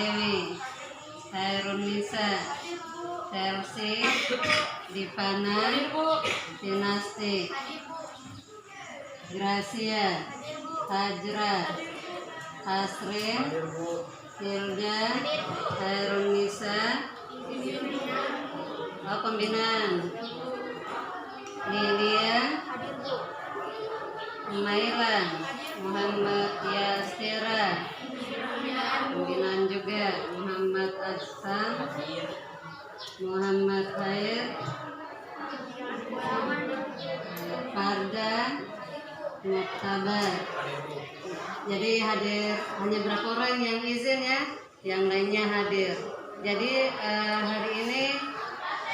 Dewi, Hairunisa, Chelsea, Dipana, Dinasti, Gracia, Hajra, Hasrin, Hilda, Hairunisa, pembinaan, Lilia, Maila, Muhammad Yasira, pembinaan juga Muhammad Aksan, Muhammad Khair, Farda, Muktabar. Jadi hadir hanya berapa orang yang izin ya, yang lainnya hadir. Jadi hari ini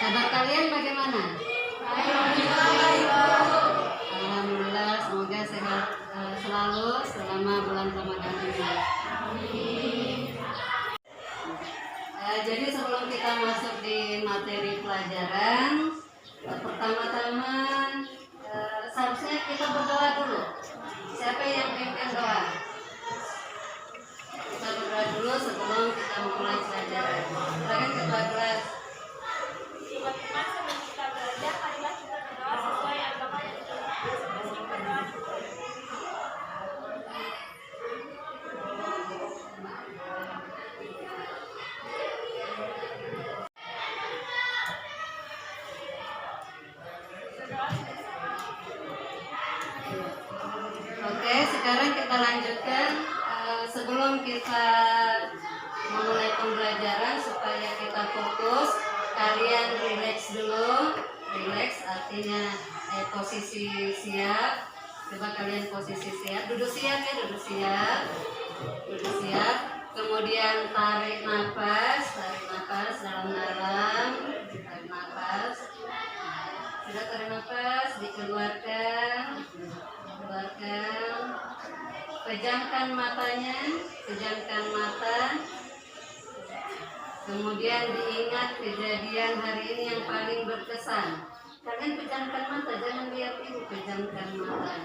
kabar kalian bagaimana? Alhamdulillah, semoga sehat selalu selama bulan Ramadan ini. Jadi sebelum kita masuk di materi pelajaran, pertama-tama seharusnya kita berdoa dulu. Siapa yang ingin doa? Kita berdoa dulu sebelum kita memulai pelajaran. Silakan ketua kelas. Teman-teman, sebelum kita belajar, marilah kita berdoa sesuai agama yang kita berdoa. Oke, sekarang kita lanjutkan. Sebelum kita memulai pembelajaran supaya kita fokus, kalian relax dulu. Relax artinya posisi siap. Coba kalian posisi siap, duduk siap ya, duduk siap, duduk siap. Kemudian tarik nafas dalam-dalam, tarik nafas. Sudah tarik nafas, dikeluarkan, keluarkan. Pejamkan matanya, pejamkan mata. Kemudian diingat kejadian hari ini yang paling berkesan. Kalian pejamkan mata, jangan lihat ibu, pejamkan mata.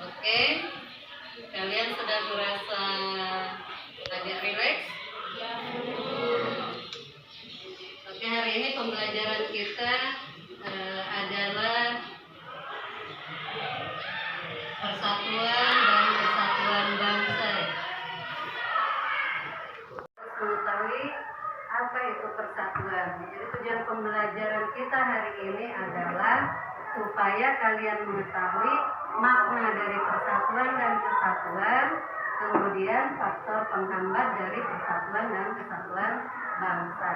Oke, kalian sudah merasa agak rileks? Oke, hari ini pembelajaran kita adalah persatuan dan kesatuan bangsa. Mengetahui apa itu persatuan. Jadi tujuan pembelajaran kita hari ini adalah supaya kalian mengetahui makna dari persatuan dan kesatuan, kemudian faktor penghambat dari persatuan dan kesatuan bangsa.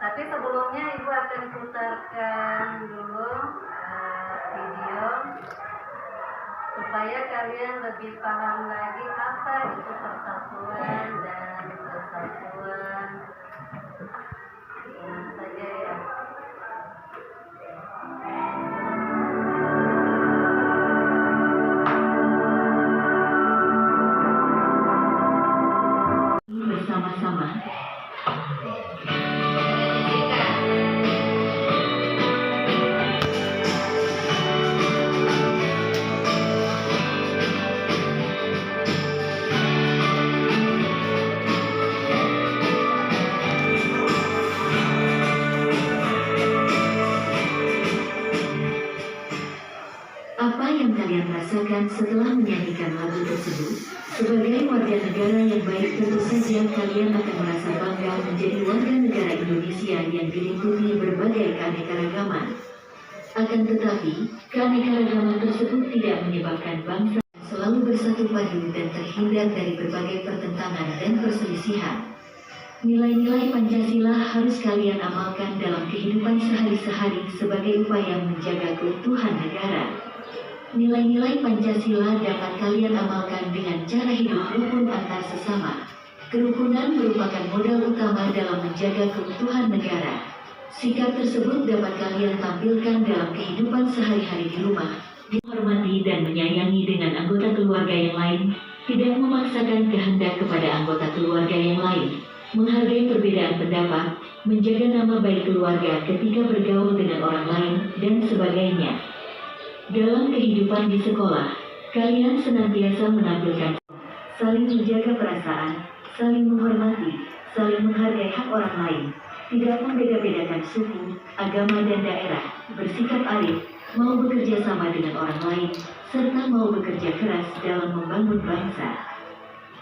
Tapi sebelumnya Ibu akan putarkan dulu video supaya kalian lebih paham lagi apa itu persatuan dan kesatuan. Tenang saja ya. Bersama-sama. Apa yang kalian rasakan setelah menyanyikan lagu tersebut? Sebagai warga negara yang baik, tentu saja kalian akan merasa bangga menjadi warga negara Indonesia yang diliputi berbagai keanekaragaman. Akan tetapi, keanekaragaman tersebut tidak menyebabkan bangsa selalu bersatu padu dan terhindar dari berbagai pertentangan dan perselisihan. Nilai-nilai Pancasila harus kalian amalkan dalam kehidupan sehari-hari sebagai upaya menjaga keutuhan negara. Nilai-nilai Pancasila dapat kalian amalkan dengan cara hidup rukun antar sesama. Kerukunan merupakan modal utama dalam menjaga keutuhan negara. Sikap tersebut dapat kalian tampilkan dalam kehidupan sehari-hari di rumah, dihormati dan menyayangi dengan anggota keluarga yang lain, tidak memaksakan kehendak kepada anggota keluarga yang lain, menghargai perbedaan pendapat, menjaga nama baik keluarga ketika bergaul dengan orang lain, dan sebagainya. Dalam kehidupan di sekolah, kalian senantiasa menampilkan saling menjaga perasaan, saling menghormati, saling menghargai hak orang lain, tidak membeda-bedakan suku, agama dan daerah, bersikap arif, mau bekerja sama dengan orang lain, serta mau bekerja keras dalam membangun bangsa.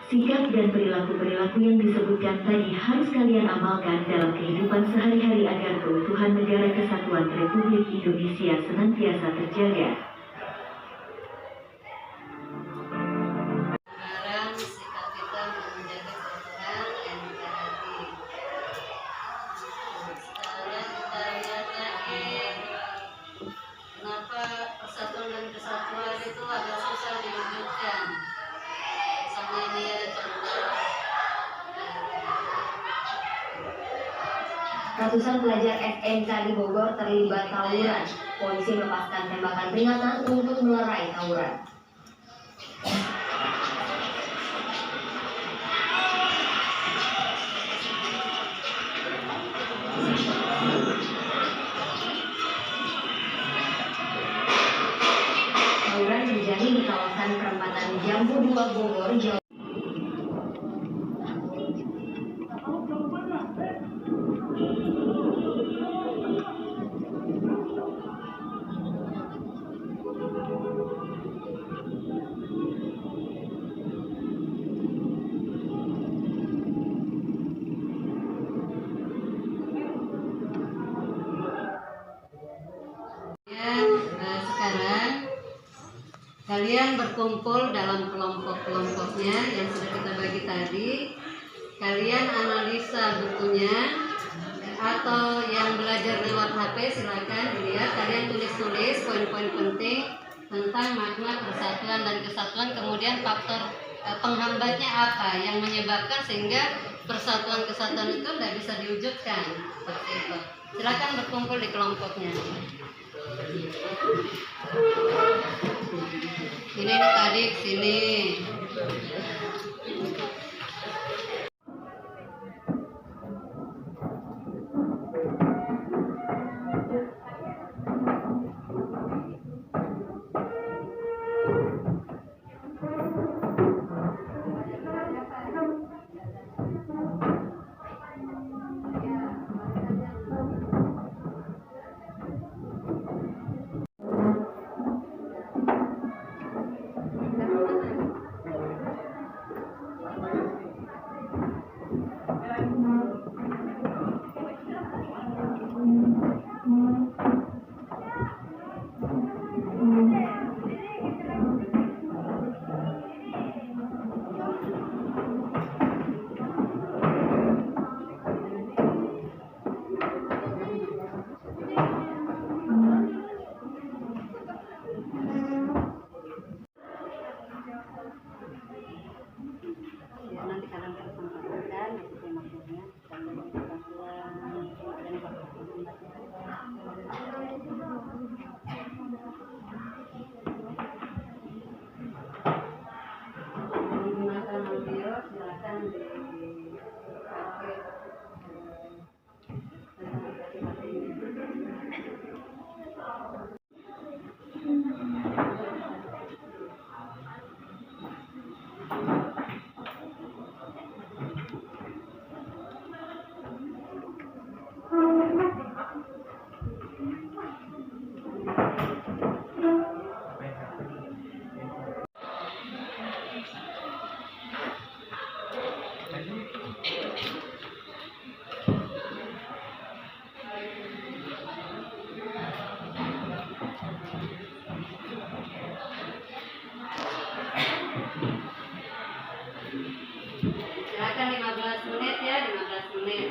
Sikap dan perilaku-perilaku yang disebutkan tadi harus kalian amalkan dalam kehidupan sehari-hari agar keutuhan Negara Kesatuan Republik Indonesia senantiasa terjaga. Sekarang sikap kita menjaga keutuhan NKRI. Sekarang kita lihat lagi, kenapa persatuan dan kesatuan itu agak susah diwujudkan. Sama ini ya contoh. Ratusan pelajar SMK di Bogor terlibat tawuran. Polisi melepaskan tembakan peringatan untuk melerai tawuran. Tawuran terjadi di kawasan perempatan Jambu 2 Bogor, Jawa. Sekarang kalian berkumpul dalam kelompok-kelompoknya yang sudah kita bagi tadi. Kalian analisa bukunya, atau yang belajar lewat HP silakan dilihat. Kalian tulis-tulis poin-poin penting tentang makna persatuan dan kesatuan, kemudian faktor penghambatnya apa yang menyebabkan sehingga persatuan kesatuan itu tidak bisa diwujudkan. Seperti itu. Silakan berkumpul di kelompoknya. Ini tadi sini. Nanti kalian sampaikan itu maksudnya menggunakan audio silakan dipakai. Silakan 15 menit ya, 15 menit.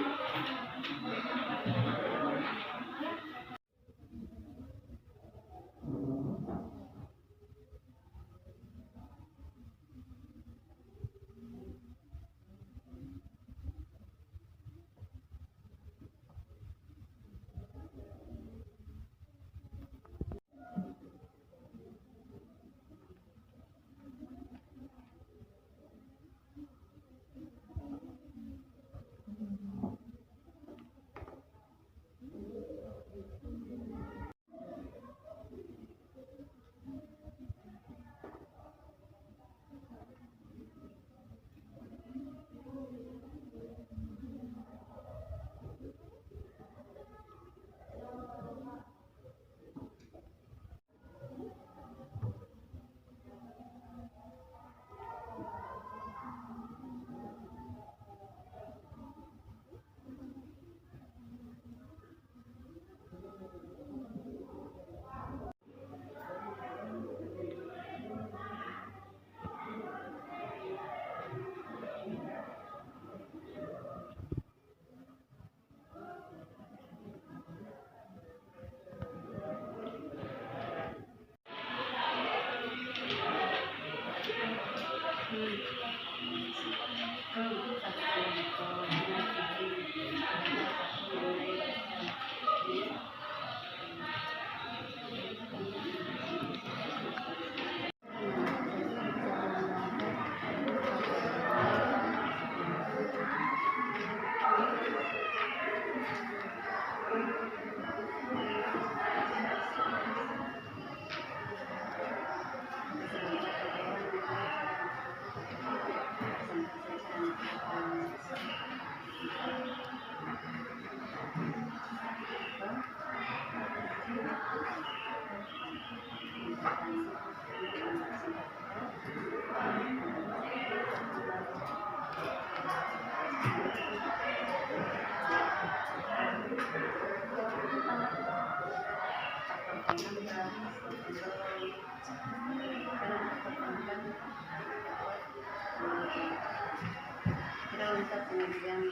masa pengajian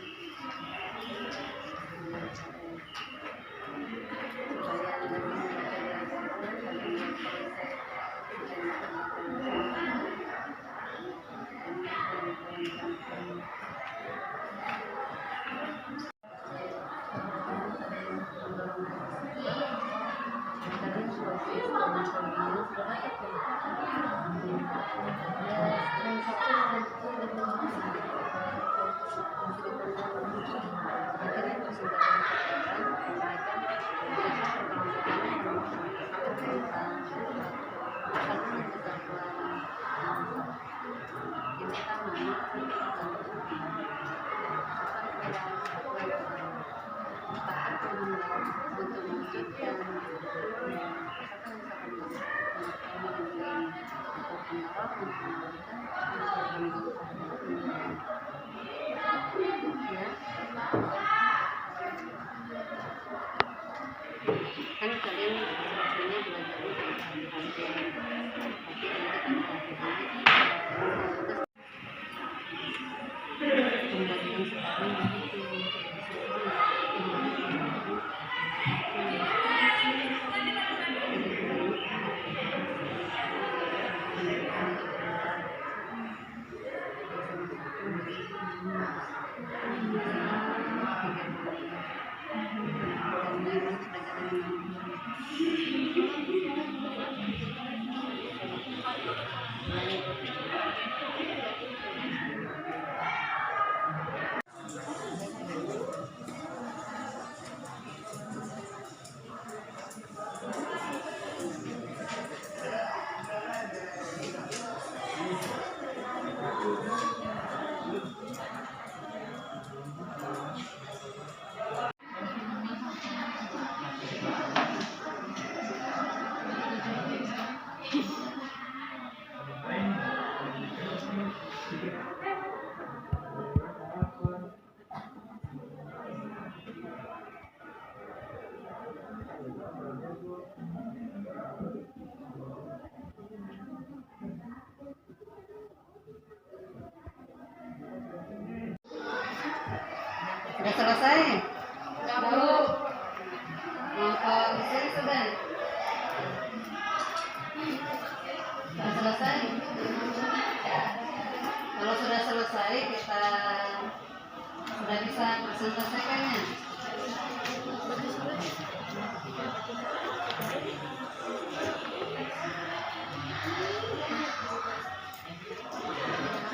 supaya Anda bisa belajar dan kan kalian sebenarnya Sudah selesai? Belum. Kelompok di sini sudah. Sudah selesai? Kalau sudah selesai kita sudah bisa presentasikannya.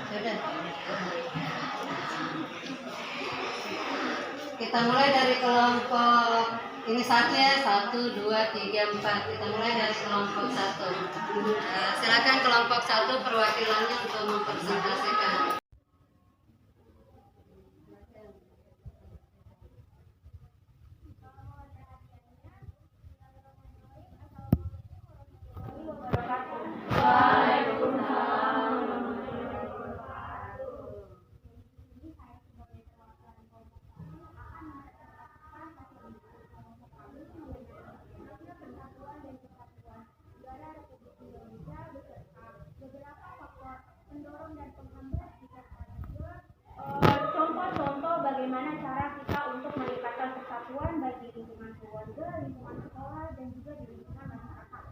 Sudah. Kita mulai dari kelompok ini satu ya, 1, 2, 3, 4. Kita mulai dari kelompok 1. Silakan kelompok 1 perwakilannya untuk mempresentasikan. Contoh-contoh bagaimana cara kita untuk meningkatkan persatuan baik di lingkungan keluarga, lingkungan sekolah, dan juga di lingkungan masyarakat.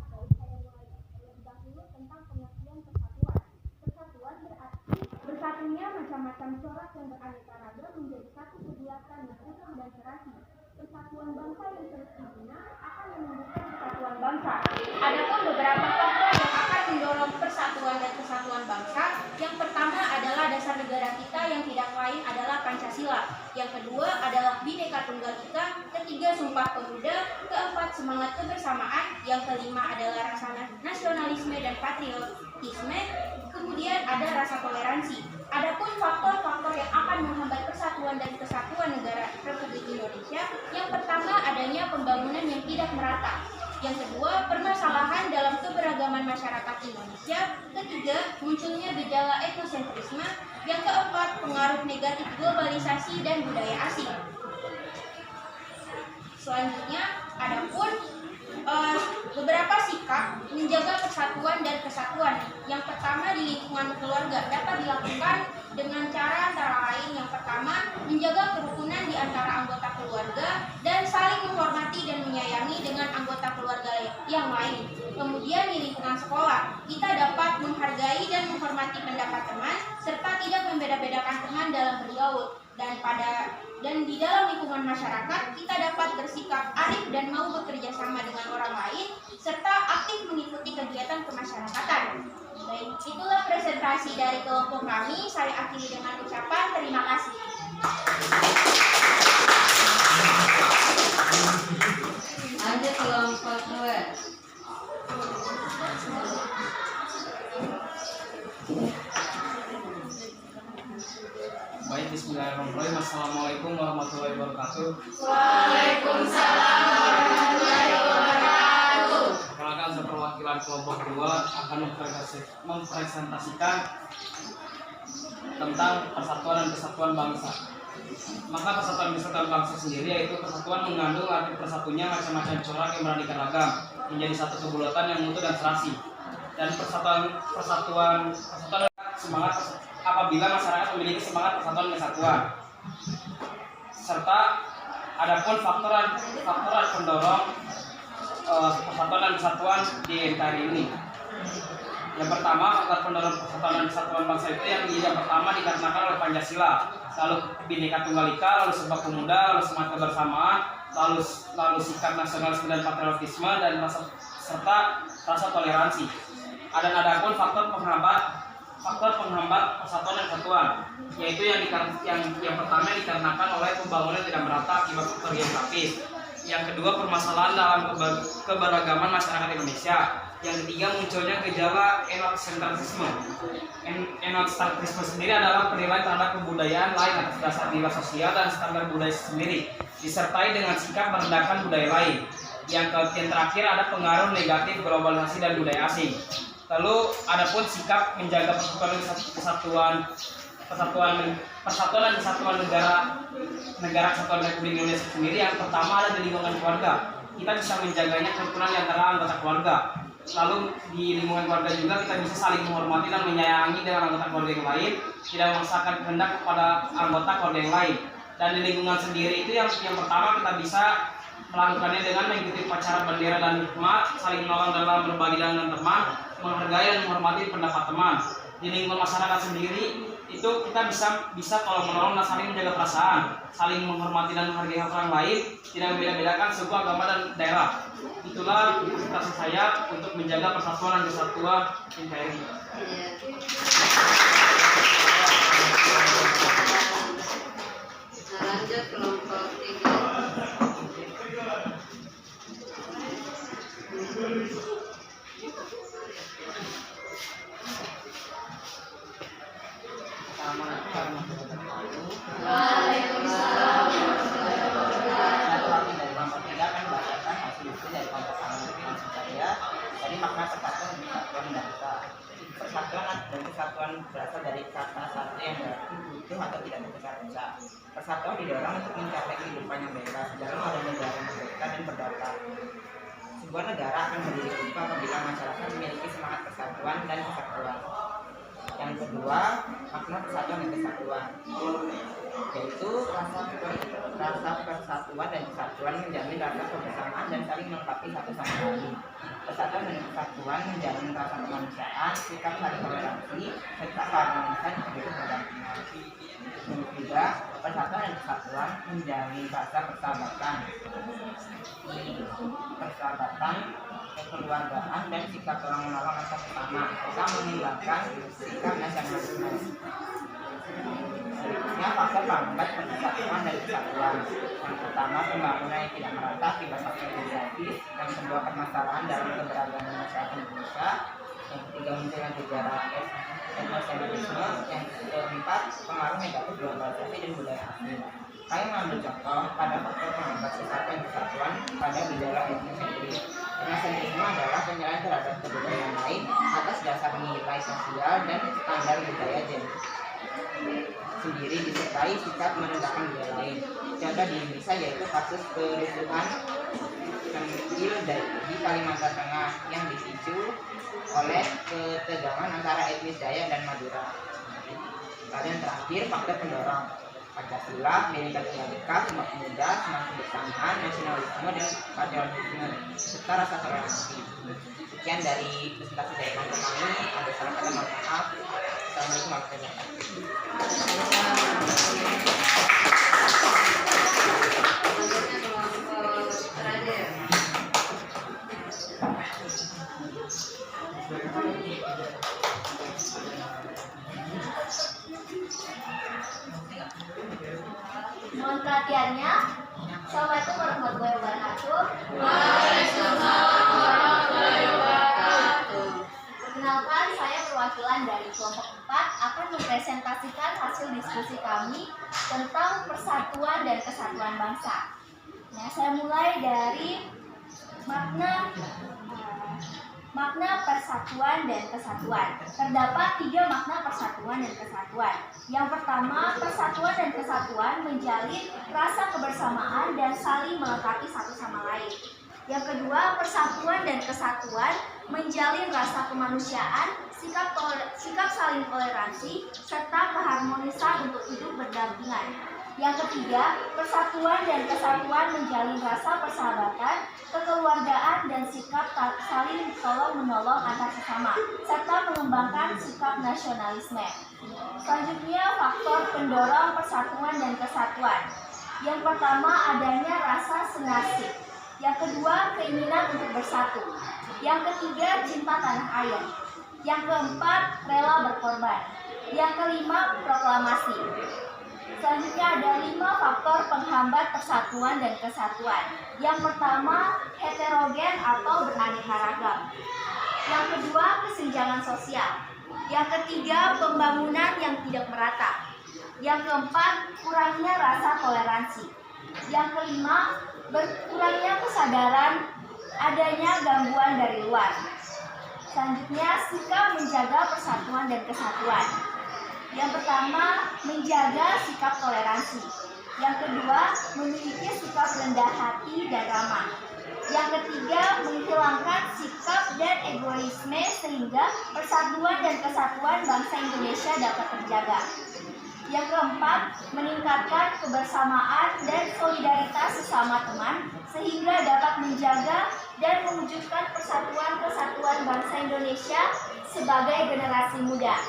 Baik, saya mulai terlebih dahulu tentang pengertian persatuan. Persatuan berarti bersatunya macam-macam corak yang beraneka ragam menjadi satu kegiatan yang utuh dan serasi. Persatuan bangsa yang terus dibina akan menumbuhkan persatuan bangsa. Adapun beberapa faktor yang akan mendorong persatuan dan kesatuan bangsa. Yang pertama adalah dasar negara kita yang tidak lain adalah Pancasila. Yang kedua adalah Bhinneka Tunggal Ika. Ketiga Sumpah Pemuda. Keempat semangat kebersamaan. Yang kelima adalah rasa nasionalisme dan patriotisme. Kemudian ada rasa toleransi. Adapun faktor-faktor yang akan menghambat persatuan dan kesatuan negara Republik Indonesia, yang pertama adanya pembangunan yang tidak merata. Yang kedua, permasalahan dalam keberagaman masyarakat Indonesia. Ketiga, munculnya gejala etnosentrisme. Yang keempat, pengaruh negatif globalisasi dan budaya asing. Selanjutnya, adapun beberapa sikap menjaga persatuan dan kesatuan. Yang pertama, di lingkungan keluarga dapat dilakukan dengan cara antara lain antara anggota keluarga, dan saling menghormati dan menyayangi dengan anggota keluarga yang lain. Kemudian di lingkungan sekolah, kita dapat menghargai dan menghormati pendapat teman, serta tidak membeda-bedakan teman dalam bergaul. Dan di dalam lingkungan masyarakat, kita dapat bersikap arif dan mau bekerja sama dengan orang lain, serta aktif mengikuti kegiatan kemasyarakatan. Baik, itulah presentasi dari kelompok kami. Saya akhiri dengan ucapan terima kasih. Lanjut kelompok 2. Baik, bismillahirrahmanirrahim. Assalamualaikum warahmatullahi wabarakatuh. Waalaikumsalam warahmatullahi wabarakatuh. Perkenalkan, saya perwakilan kelompok 2 akan mempresentasikan tentang persatuan dan kesatuan bangsa. Maka persatuan dan kesatuan bangsa sendiri yaitu persatuan mengandung arti bersatunya macam-macam corak yang beraneka ragam menjadi satu kebulatan yang utuh dan serasi. Dan persatuan semangat apabila masyarakat memiliki semangat persatuan dan kesatuan. Serta adapun faktor pendorong persatuan dan kesatuan di NKRI ini. Yang pertama, faktor pendorong persatuan dan kesatuan bangsa itu yang pertama dikarenakan oleh Pancasila, lalu Bhinneka Tunggal Ika, lalu Sumpah Pemuda, lalu semangat kebersamaan, lalu sikap nasionalisme dan patriotisme, dan serta rasa toleransi. Adapun faktor penghambat persatuan dan kesatuan, yaitu yang pertama dikarenakan oleh pembangunan tidak merata akibat faktor geografis. Yang kedua, permasalahan dalam keberagaman masyarakat Indonesia. Yang ketiga, munculnya gejala etnosentrisme. Etnosentrisme sendiri adalah penilaian terhadap kebudayaan lain atas dasar nilai sosial dan standar budaya sendiri, disertai dengan sikap merendahkan budaya lain. Yang terakhir ada pengaruh negatif globalisasi dan budaya asing. Lalu adapun sikap menjaga persatuan dan kesatuan negara kesatuan Republik Indonesia sendiri, yang pertama ada di lingkungan keluarga. Kita bisa menjaganya kerukunan di antara anggota keluarga. Lalu di lingkungan keluarga juga kita bisa saling menghormati dan menyayangi dengan anggota keluarga yang lain, tidak memaksakan kehendak kepada anggota keluarga yang lain. Dan di lingkungan sendiri itu yang pertama kita bisa melakukannya dengan mengikuti upacara bendera dan hikmat, saling menolong dalam berbagi dengan teman, menghargai dan menghormati pendapat teman. Di lingkungan masyarakat sendiri itu kita bisa kalau menolong dan saling menjaga perasaan, saling menghormati dan menghargai orang lain, tidak membeda-bedakan suku, agama, dan daerah. Itulah presentasi saya untuk menjaga persatuan dan kesatuan NKRI. Nah, lanjut kelompok 3. Waalaikumsalam warahmatullahi wabarakatuh. Dari kelompok 3 kan bacakan hasil itu dari kelompok langsung saja. Jadi makna persatuan dan kesatuan bangsa. Persatuan dan kesatuan berasal dari kata satu yang utuh atau tidak terpisah-pisah. Persatuan didorong untuk mencapai kehidupan yang bebas dalam ada negara yang merdeka dan berdaulat. Sebuah negara akan berdiri kokoh apabila masyarakat memiliki semangat persatuan dan kesatuan. Yang kedua, makna persatuan dan kesatuan, yaitu rasa persatuan dan kesatuan menjamin rasa kebersamaan dan saling melengkapi satu sama lain. Persatuan dan kesatuan menjamin rasa kemanusiaan, sikap saling toleransi, serta keharmonisan hidup berdampingan. Yang ketiga, persatuan dan kesatuan menjamin rasa persahabatan, kekeluargaan, dan sikap tolong menolong antar sesama, serta menghilangkan sikap nasionalisme. Berikutnya, faktor penghambat persatuan dan kesatuan. Yang pertama, pembangunan yang tidak merata akibat faktor geografis. Yang kedua, permasalahan dalam keberagaman masyarakat Indonesia. Yang ketiga, munculnya gejala etnosentrisme. Yang keempat, pengaruh negatif globalisasi dan budaya asing. Saya mengambil contoh pada faktor penghambat persatuan dan kesatuan pada gejala etnosentris. Etnosentrisme adalah penilaian terhadap kebudayaan lain atas dasar nilai sosial dan standar budaya sendiri, disertai sikap merendahkan budaya lain. Contoh di Indonesia yaitu kasus kerusuhan Kemil di Kalimantan Tengah yang dipicu oleh ketegangan antara etnis Dayak dan Madura. Lalu yang terakhir, faktor pendorong. Pancasila, Bhinneka Tunggal Ika, Sumpah Pemuda, Semangat Kebersamaan, Nasionalisme, dan Patriotisme, serta rasa toleransi. Sekian dari presentasi dari kelompok kami. Ada salah kata, mohon maaf. Assalamualaikum warahmatullahi wabarakatuh. Selanjutnya kelompok terakhir. Mohon perhatiannya. Assalamualaikum warahmatullahi wabarakatuh. Perkenalkan, saya perwakilan dari kelompok 4 akan mempresentasikan hasil diskusi kami tentang persatuan dan kesatuan bangsa. Nah, saya mulai dari makna persatuan dan kesatuan. Terdapat 3 makna persatuan dan kesatuan. Yang pertama, persatuan dan kesatuan menjalin rasa kebersamaan dan saling melengkapi satu sama lain. Yang kedua, persatuan dan kesatuan menjalin rasa kemanusiaan, sikap saling toleransi, serta keharmonisan untuk hidup berdampingan. Yang ketiga, persatuan dan kesatuan menjalin rasa persahabatan, kekeluargaan, dan sikap saling tolong-menolong antar sesama, serta mengembangkan sikap nasionalisme. Selanjutnya, faktor pendorong persatuan dan kesatuan. Yang pertama, adanya rasa senasib. Yang kedua, keinginan untuk bersatu. Yang ketiga, cinta tanah air. Yang keempat, rela berkorban. Yang kelima, proklamasi. Selanjutnya ada 5 faktor penghambat persatuan dan kesatuan. Yang pertama, heterogen atau beraneka ragam. Yang kedua, kesenjangan sosial. Yang ketiga, pembangunan yang tidak merata. Yang keempat, kurangnya rasa toleransi. Yang kelima, berkurangnya kesadaran adanya gangguan dari luar. Selanjutnya, sikap menjaga persatuan dan kesatuan. Yang pertama, menjaga sikap toleransi. Yang kedua, memiliki sikap rendah hati dan ramah. Yang ketiga, menghilangkan sikap dan egoisme sehingga persatuan dan kesatuan bangsa Indonesia dapat terjaga. Yang keempat, meningkatkan kebersamaan dan solidaritas sesama teman sehingga dapat menjaga dan mewujudkan persatuan kesatuan bangsa Indonesia sebagai generasi muda.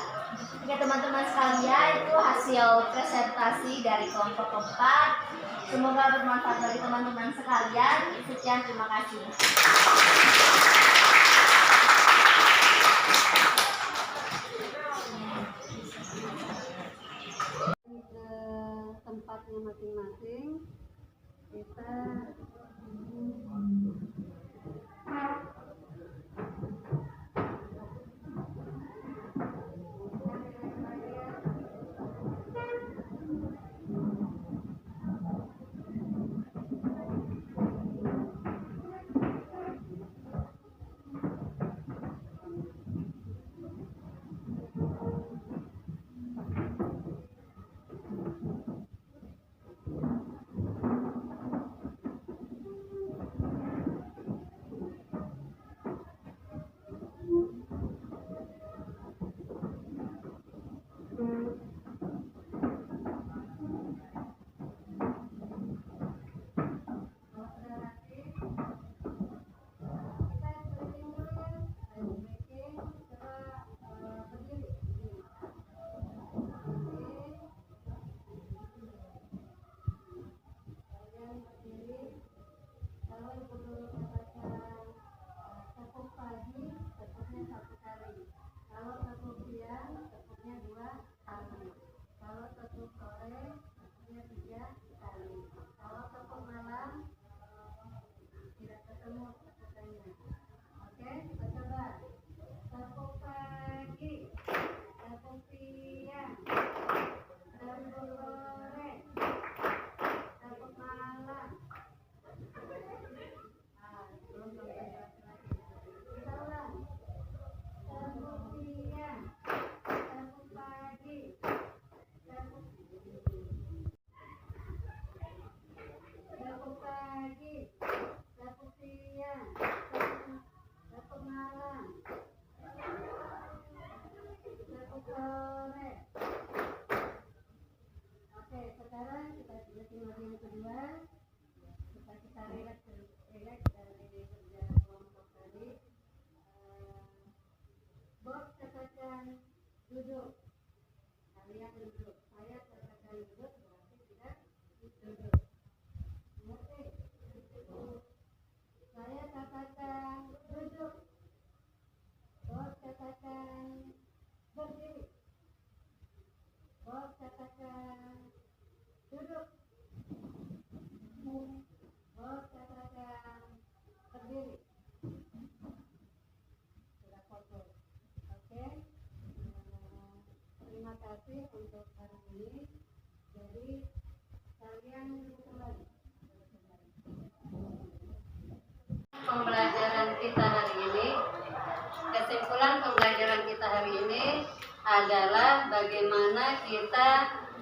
Oke teman-teman sekalian, itu hasil presentasi dari kelompok 4. Semoga bermanfaat bagi teman-teman sekalian. Sekian, terima kasih. Ke tempatnya masing-masing, kita Selamat pagi, selamat siang,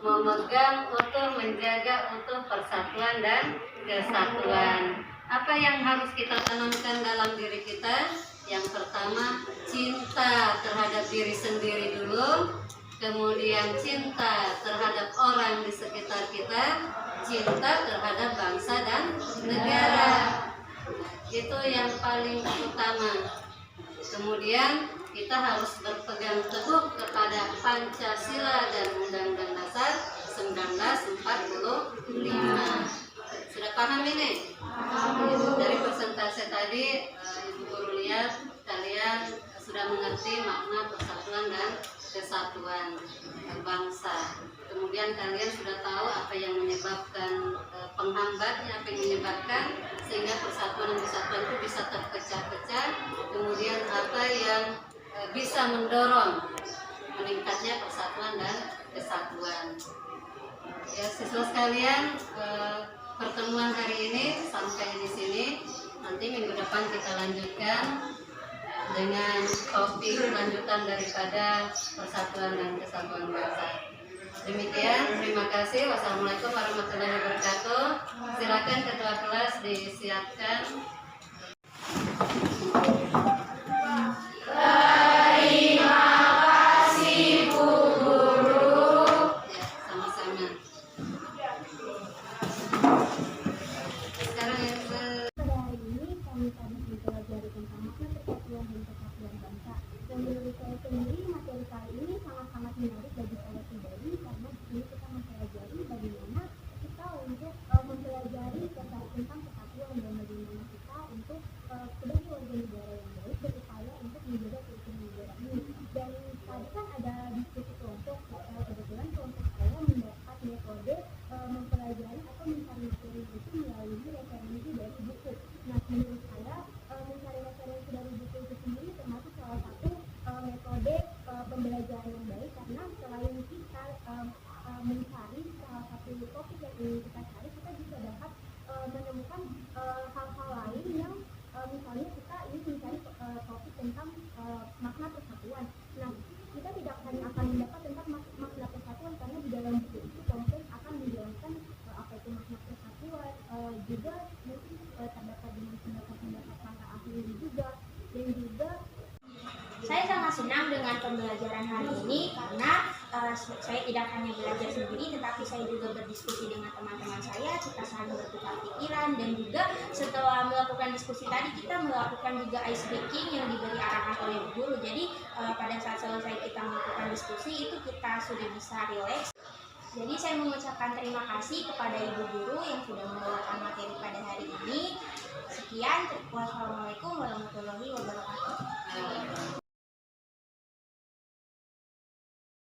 memegang utuh, menjaga utuh persatuan dan kesatuan. Apa yang harus kita tanamkan dalam diri kita? Yang pertama, cinta terhadap diri sendiri dulu, kemudian cinta terhadap orang di sekitar kita, cinta terhadap bangsa dan negara. Itu yang paling utama. Kemudian kita harus berpegang teguh kepada Pancasila dan Undang-Undang Dasar 1945. Sudah paham ini? Dari persentase tadi, Ibu Guru lihat kalian sudah mengerti makna persatuan dan kesatuan bangsa. Kemudian kalian sudah tahu apa yang menyebabkan penghambatnya, apa yang menyebabkan sehingga persatuan dan kesatuan itu bisa terpecah-pecah. Kemudian apa yang bisa mendorong meningkatnya persatuan dan kesatuan. Ya, siswa sekalian, pertemuan hari ini sampai di sini. Nanti minggu depan kita lanjutkan dengan topik lanjutan daripada persatuan dan kesatuan bangsa. Demikian, terima kasih. Wassalamualaikum warahmatullahi wabarakatuh. Silakan ketua kelas disiapkan. Terima kasih Bu Guru. Ya, sama-sama. Sekarang yang Pada hari ini kami tadi mempelajari tentang makna persatuan dan kesatuan bangsa. Dan menurut saya sendiri materi kali ini sangat-sangat menarik bagi saya pribadi karena di sini kita mempelajari bagaimana kita untuk mempelajari tentang kesatuan dan bagaimana kita untuk sebagai warga negara yang baik berupaya untuk menjaga keutuhan negara ini. Dan tadi kan ada diskusi kelompok, kebetulan kelompok saya mendapat metode mempelajari atau mencari materi itu melalui referensi dari buku. Nah, menurut saya mencari referensi dari buku itu sendiri termasuk salah satu metode pembelajaran yang baik karena selain kita mencari salah satu topik yang ingin kita cari, kita juga dapat menemukan hal-hal lain yang misalnya kita ingin mencari topik tentang makna persatuan. Nah, kita tidak hanya akan mendapat tentang makna persatuan karena di dalam buku itu kelompok akan menjelaskan apa itu makna persatuan, juga mungkin terdapat dengan pendapat-pendapat para ahli juga, dan juga saya sangat senang dengan pembelajaran hari ini karena saya tidak hanya belajar sendiri tetapi saya juga berdiskusi dengan teman-teman saya, kita saling bertukar pikiran dan juga setelah melakukan diskusi tadi kita melakukan juga ice breaking yang diberi arahan oleh guru. Jadi pada saat selesai kita melakukan diskusi itu kita sudah bisa relax. Jadi saya mengucapkan terima kasih kepada Ibu Guru yang sudah membawakan materi pada hari ini. Sekian, wassalamualaikum warahmatullahi wabarakatuh.